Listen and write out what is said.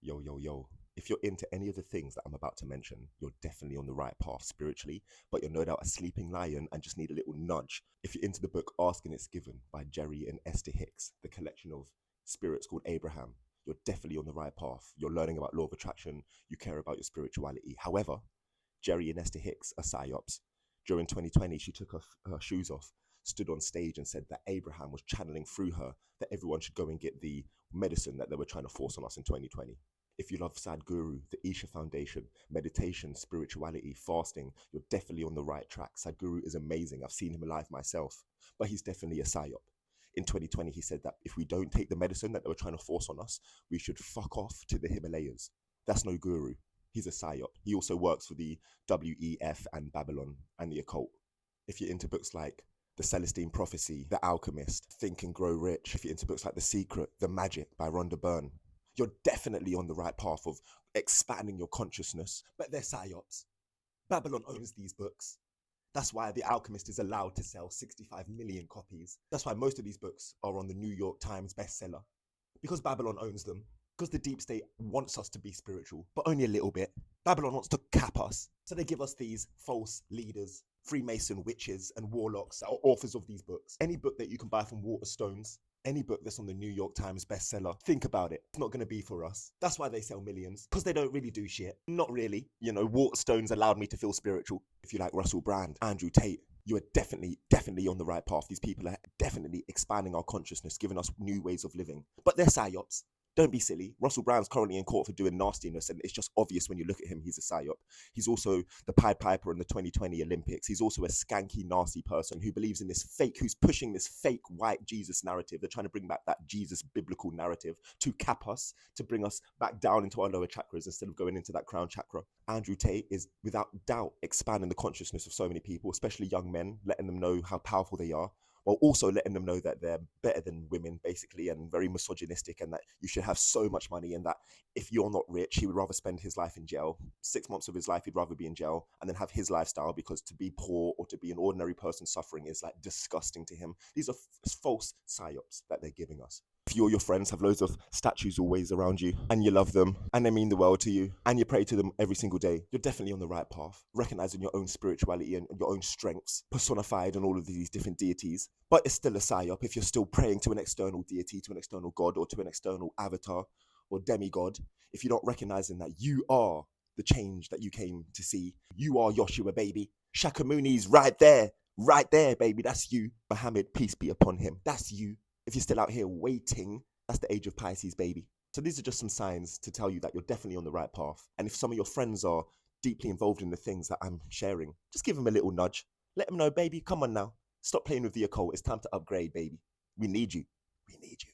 Yo, yo, yo. If you're into any of the things that I'm about to mention, you're definitely on the right path spiritually, but you're no doubt a sleeping lion and just need a little nudge. If you're into the book Ask and It's Given by Jerry and Esther Hicks, the collection of spirits called Abraham, you're definitely on the right path. You're learning about law of attraction, you care about your spirituality. However, Jerry and Esther Hicks are psyops. During 2020, she took her shoes off, stood on stage and said that Abraham was channeling through her that everyone should go and get the medicine that they were trying to force on us in 2020. If you love Sadhguru, the Isha Foundation, meditation, spirituality, fasting, you're definitely on the right track. Sadhguru is amazing. I've seen him alive myself, but he's definitely a psyop. In 2020, he said that if we don't take the medicine that they were trying to force on us, we should fuck off to the Himalayas. That's no guru. He's a psyop. He also works for the WEF and Babylon and the occult. If you're into books like The Celestine Prophecy, The Alchemist, Think and Grow Rich, if you're into books like The Secret, The Magic by Rhonda Byrne, you're definitely on the right path of expanding your consciousness. But they're psyops. Babylon owns these books. That's why The Alchemist is allowed to sell 65 million copies. That's why most of these books are on the New York Times bestseller. Because Babylon owns them. Because the deep state wants us to be spiritual, but only a little bit. Babylon wants to cap us. So they give us these false leaders, Freemason witches and warlocks that are authors of these books. Any book that you can buy from Waterstones, any book that's on the New York Times bestseller, think about it. It's not going to be for us. That's why they sell millions, because they don't really do shit. Not really. You know, Waterstones allowed me to feel spiritual. If you like Russell Brand, Andrew Tate, you are definitely on the right path. These people are definitely expanding our consciousness, giving us new ways of living. But they're psyops. Don't be silly. Russell Brand's currently in court for doing nastiness, and it's just obvious when you look at him, he's a psyop. He's also the Pied Piper in the 2020 Olympics. He's also a skanky, nasty person who believes in this fake, who's pushing this fake white Jesus narrative. They're trying to bring back that Jesus biblical narrative to cap us, to bring us back down into our lower chakras instead of going into that crown chakra. Andrew Tate is without doubt expanding the consciousness of so many people, especially young men, letting them know how powerful they are, while also letting them know that they're better than women, basically, and very misogynistic, and that you should have so much money, and that if you're not rich, he would rather spend his life in jail. 6 months of his life, he'd rather be in jail and then have his lifestyle, because to be poor or to be an ordinary person suffering is like disgusting to him. These are false psyops that they're giving us. If you or your friends have loads of statues always around you and you love them and they mean the world to you and you pray to them every single day, you're definitely on the right path, recognizing your own spirituality and your own strengths personified in all of these different deities. But it's still a psyop if you're still praying to an external deity, to an external god, or to an external avatar or demigod. If you're not recognizing that you are the change that you came to see, you are Yoshua, baby. Shakyamuni's right there, baby. That's you. Muhammad, peace be upon him. That's you. If you're still out here waiting, that's the age of Pisces, baby. So these are just some signs to tell you that you're definitely on the right path. And if some of your friends are deeply involved in the things that I'm sharing, just give them a little nudge. Let them know, baby, come on now. Stop playing with the occult. It's time to upgrade, baby. We need you. We need you.